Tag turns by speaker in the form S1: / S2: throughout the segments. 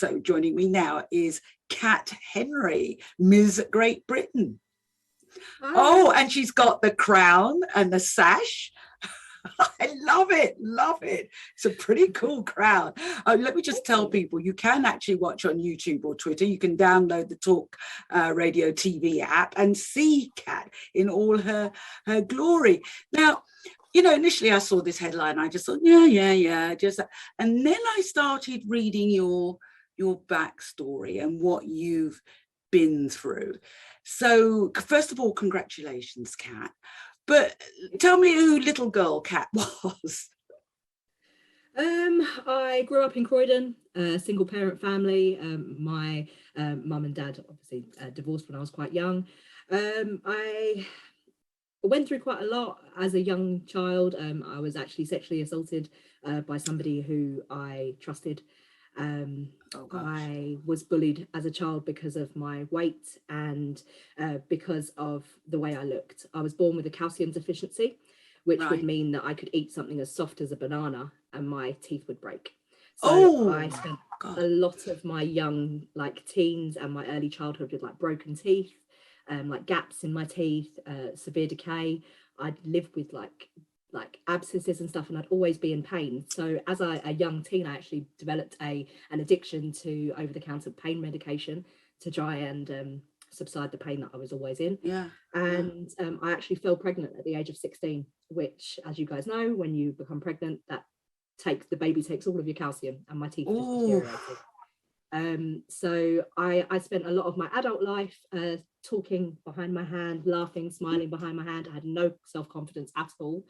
S1: So joining me now is Kat Henry, Ms. Great Britain.
S2: Hi.
S1: Oh, and she's got the crown and the sash. I love it. Love it. It's a pretty cool crown. Let me just tell people, you can actually watch on YouTube or Twitter. You can download the Talk Radio TV app and see Kat in all her glory. Now, you know, initially I saw this headline. I just thought, yeah. And then I started reading your backstory and what you've been through. So first of all, congratulations, Kat. But tell me who little girl Kat was.
S2: I grew up in Croydon, a single parent family. My mum and dad obviously divorced when I was quite young. I went through quite a lot as a young child. I was actually sexually assaulted by somebody who I trusted. I was bullied as a child because of my weight and because of the way I looked. I was born with a calcium deficiency, which would mean that I could eat something as soft as a banana and my teeth would break. So I spent a lot of my young teens and my early childhood with broken teeth, like gaps in my teeth, severe decay. I'd live with like abscesses and stuff, and I'd always be in pain. So as a young teen, I actually developed an addiction to over-the-counter pain medication to try and subside the pain that I was always in. I actually fell pregnant at the age of 16, which, as you guys know, when you become pregnant, the baby takes all of your calcium, and my teeth just deteriorated. So I spent a lot of my adult life talking behind my hand, laughing, smiling behind my hand. I had no self-confidence at all.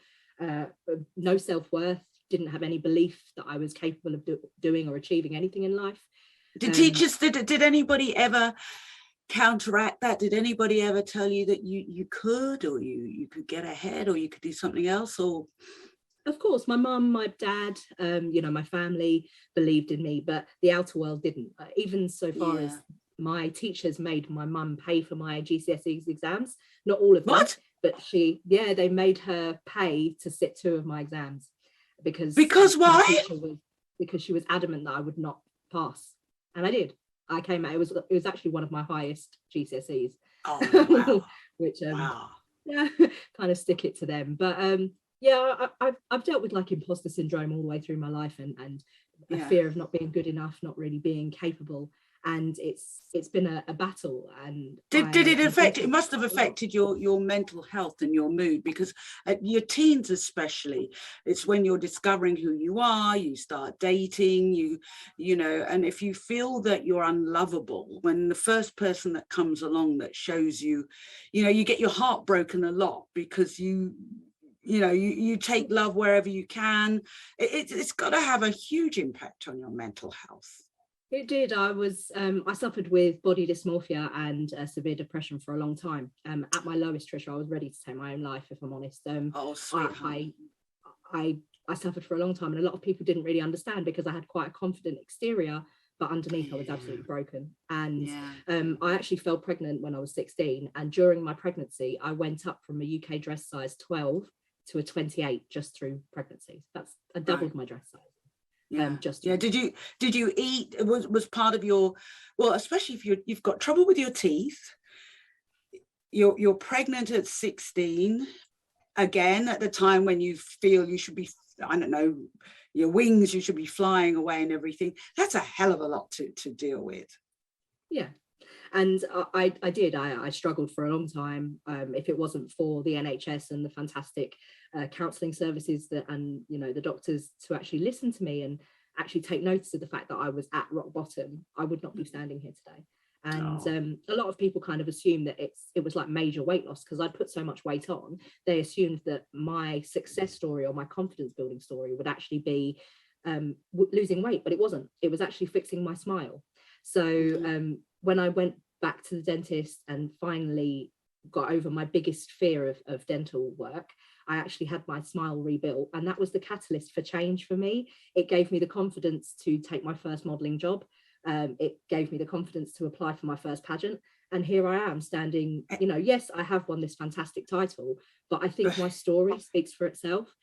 S2: No self-worth, didn't have any belief that I was capable of doing or achieving anything in life.
S1: Did anybody ever counteract that? Did anybody ever tell you that you could, or you could get ahead, or you could do something else? Or
S2: of course, my mum, my dad, my family believed in me, but the outer world didn't. Even so far as my teachers made my mum pay for my GCSE exams. Not all of them.
S1: What?
S2: But they made her pay to sit 2 of my exams because
S1: why?
S2: Because she was adamant that I would not pass, and I did. I came out. It was actually one of my highest GCSEs.
S1: Oh wow!
S2: Which kind of stick it to them. But I've dealt with imposter syndrome all the way through my life, and a fear of not being good enough, not really being capable. And it's been a battle. And
S1: did it affect? It must have affected your mental health and your mood, because at your teens especially, it's when you're discovering who you are. You start dating, you know, and if you feel that you're unlovable, when the first person that comes along that shows you, you know, you get your heart broken a lot, because you take love wherever you can. It's got to have a huge impact on your mental health.
S2: It did. I suffered with body dysmorphia and severe depression for a long time. At my lowest, Trisha, I was ready to take my own life, if I'm honest. I suffered for a long time, and a lot of people didn't really understand, because I had quite a confident exterior, but underneath I was absolutely broken. And I actually fell pregnant when I was 16, and during my pregnancy I went up from a UK dress size 12 to a 28 just through pregnancy. I doubled my dress size.
S1: Did you eat? Was part of your, well, especially if you've got trouble with your teeth, you're pregnant at 16, again at the time when you feel you should be, I don't know, your wings, you should be flying away and everything. That's a hell of a lot to deal with.
S2: And I struggled for a long time. If it wasn't for the NHS and the fantastic counselling services and the doctors to actually listen to me and actually take notice of the fact that I was at rock bottom, I would not be standing here today. And a lot of people kind of assume that it was like major weight loss, because I'd put so much weight on. They assumed that my success story or my confidence building story would actually be losing weight, but it wasn't. It was actually fixing my smile. So when I went back to the dentist and finally got over my biggest fear of dental work, I actually had my smile rebuilt, and that was the catalyst for change for me. It gave me the confidence to take my first modelling job. It gave me the confidence to apply for my first pageant, and here I am standing. Yes, I have won this fantastic title, but I think my story speaks for itself.